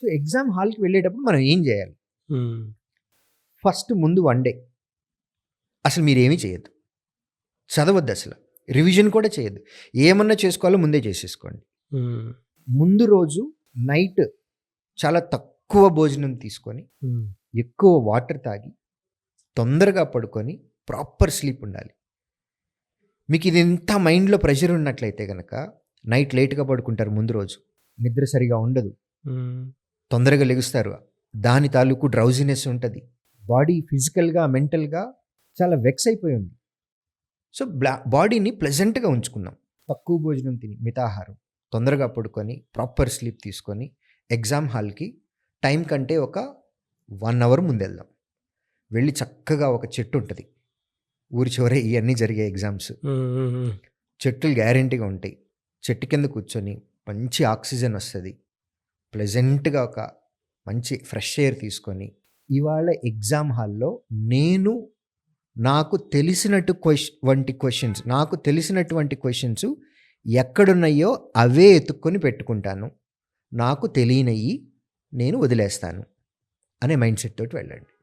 So exam హాల్కి వెళ్ళేటప్పుడు మనం ఏం చేయాలి? హ్మ్. ఫస్ట్ ముందు 1 డే అసలు మీరేమీ చేయొద్దు. చదవద్దు అసలు. రివిజన్ కూడా చేయొద్దు. ఏమన్నా చేసుకోవాలో ముందే చేసేసుకోండి. హ్మ్. ముందు రోజు నైట్ చాలా తక్కువ భోజనం తీసుకొని, హ్మ్. ఎక్కువ వాటర్ తాగి, తొందరగా పడుకొని ప్రాపర్ స్లీప్ ఉండాలి. మీకు ఇది ఇంత మైండ్‌లో ప్రెషర్ ఉన్నట్లయితే గనక నైట్ లేట్‌గా పడుకుంటారు ముందు రోజు. నిద్ర సరిగా ఉండదు. హ్మ్. తొందరగా లెగుస్తారు. దాని తాలూకు డ్రౌజీనెస్ ఉంటది. బాడీ ఫిజికల్‌గా, మెంటల్‌గా చాలా వెక్స్ అయిపోయి ఉంది. సో, బాడీని ప్లెజెంట్‌గా ఉంచుకుందాం. తక్కువ భోజనం తిని, మితాహారం, తొందరగా పడుకొని, ప్రాపర్ స్లీప్ తీసుకొని, ఎగ్జామ్ హాల్‌కి టైం కంటే ఒక 1 అవర్ ముందెళ్దాం. వెళ్ళి చక్కగా ఒక చెట్టు ఉంటది. ఊరి చివర ఇయన్నీ జరిగే ఎగ్జామ్స్. హ్మ్. హ్మ్. హ్మ్. చెట్లు గ్యారంటీగా ఉంటాయి. చెట్టు కింద కూర్చొని మంచి ఆక్సిజన్ వస్తది. ప్లెజెంట్‌గా ఒక మంచి ఫ్రెష్ ఎయిర్ తీసుకొని, ఇవాళ ఎగ్జామ్ హాల్‌లో నేను నాకు తెలిసినటువంటి క్వెషన్స్ ఎక్కడున్నాయో అవే ఎతుక్కొని పెట్టుకుంటాను. నాకు తెలియనియి నేను వదిలేస్తాను అనే మైండ్ సెట్ తోటి వెళ్ళండి.